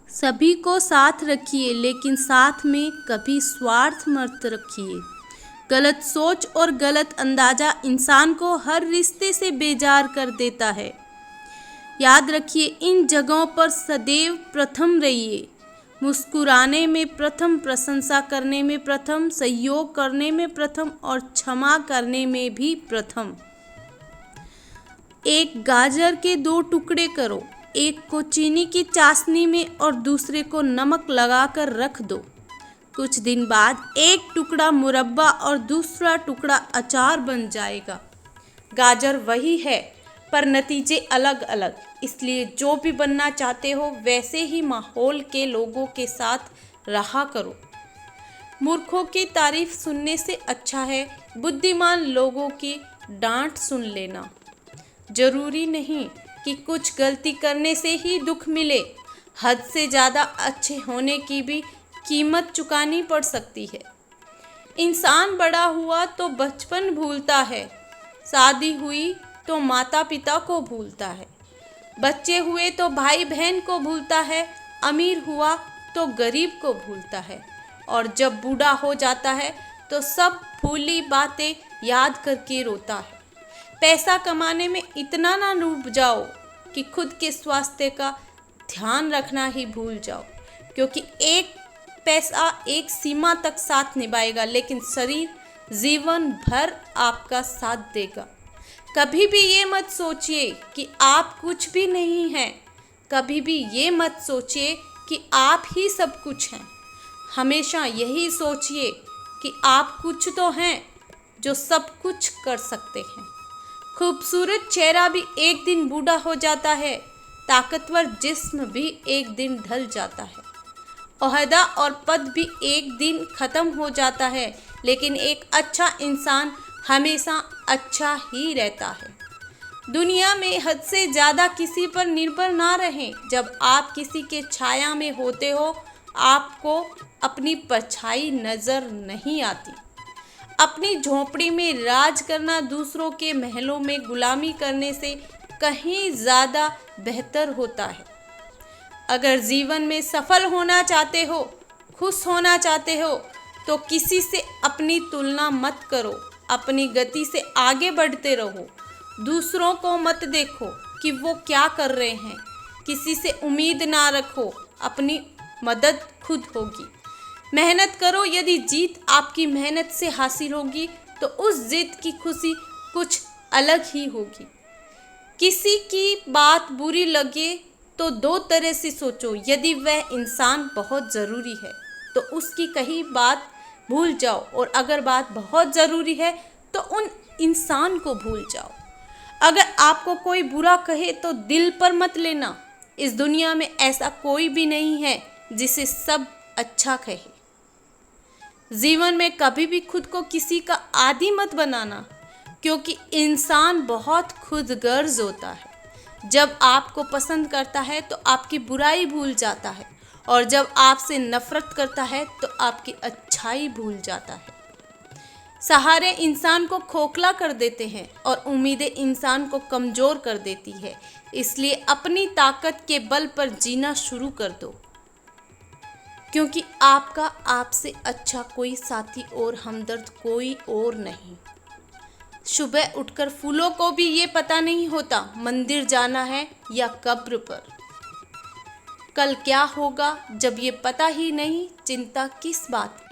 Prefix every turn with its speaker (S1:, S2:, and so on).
S1: सभी को साथ रखिए, लेकिन साथ में कभी स्वार्थ मत रखिए। गलत सोच और गलत अंदाजा इंसान को हर रिश्ते से बेजार कर देता है। याद रखिए, इन जगहों पर सदैव प्रथम रहिए। मुस्कुराने में प्रथम, प्रशंसा करने में प्रथम, सहयोग करने में प्रथम और क्षमा करने में भी प्रथम। एक गाजर के 2 टुकड़े करो, एक को चीनी की चाशनी में और दूसरे को नमक लगाकर रख दो। कुछ दिन बाद एक टुकड़ा मुरब्बा और दूसरा टुकड़ा अचार बन जाएगा। गाजर वही है, पर नतीजे अलग अलग। इसलिए जो भी बनना चाहते हो वैसे ही माहौल के लोगों के साथ रहा करो। मूर्खों की तारीफ सुनने से अच्छा है बुद्धिमान लोगों की डांट सुन लेना। जरूरी नहीं कि कुछ गलती करने से ही दुख मिले। हद से ज़्यादा अच्छे होने की भी कीमत चुकानी पड़ सकती है। इंसान बड़ा हुआ तो बचपन भूलता है, शादी हुई तो माता पिता को भूलता है, बच्चे हुए तो भाई बहन को भूलता है, अमीर हुआ तो गरीब को भूलता है, और जब बूढ़ा हो जाता है तो सब भूली बातें याद करके रोता है। पैसा कमाने में इतना ना डूब जाओ कि खुद के स्वास्थ्य का ध्यान रखना ही भूल जाओ, क्योंकि एक पैसा एक सीमा तक साथ निभाएगा, लेकिन शरीर जीवन भर आपका साथ देगा। कभी भी ये मत सोचिए कि आप कुछ भी नहीं हैं। कभी भी ये मत सोचिए कि आप ही सब कुछ हैं। हमेशा यही सोचिए कि आप कुछ तो हैं जो सब कुछ कर सकते हैं। खूबसूरत चेहरा भी एक दिन बूढ़ा हो जाता है, ताकतवर जिस्म भी एक दिन ढल जाता है, ओहदा और पद भी एक दिन खत्म हो जाता है, लेकिन एक अच्छा इंसान हमेशा अच्छा ही रहता है। दुनिया में हद से ज़्यादा किसी पर निर्भर ना रहें। जब आप किसी के छाया में होते हो, आपको अपनी परछाई नज़र नहीं आती। अपनी झोंपड़ी में राज करना दूसरों के महलों में गुलामी करने से कहीं ज़्यादा बेहतर होता है। अगर जीवन में सफल होना चाहते हो, खुश होना चाहते हो, तो किसी से अपनी तुलना मत करो। अपनी गति से आगे बढ़ते रहो। दूसरों को मत देखो कि वो क्या कर रहे हैं। किसी से उम्मीद ना रखो, अपनी मदद खुद होगी। मेहनत करो, यदि जीत आपकी मेहनत से हासिल होगी तो उस जीत की खुशी कुछ अलग ही होगी। किसी की बात बुरी लगे तो 2 तरह से सोचो। यदि वह इंसान बहुत ज़रूरी है तो उसकी कही बात भूल जाओ, और अगर बात बहुत ज़रूरी है तो उन इंसान को भूल जाओ। अगर आपको कोई बुरा कहे तो दिल पर मत लेना। इस दुनिया में ऐसा कोई भी नहीं है जिसे सब अच्छा कहे। जीवन में कभी भी खुद को किसी का आदी मत बनाना, क्योंकि इंसान बहुत खुदगर्ज होता है। जब आपको पसंद करता है तो आपकी बुराई भूल जाता है, और जब आपसे नफरत करता है तो आपकी अच्छाई भूल जाता है। सहारे इंसान को खोखला कर देते हैं और उम्मीदें इंसान को कमज़ोर कर देती है। इसलिए अपनी ताकत के बल पर जीना शुरू कर दो, क्योंकि आपका आपसे अच्छा कोई साथी और हमदर्द कोई और नहीं। सुबह उठकर फूलों को भी ये पता नहीं होता मंदिर जाना है या कब्र पर। कल क्या होगा जब ये पता ही नहीं, चिंता किस बात की।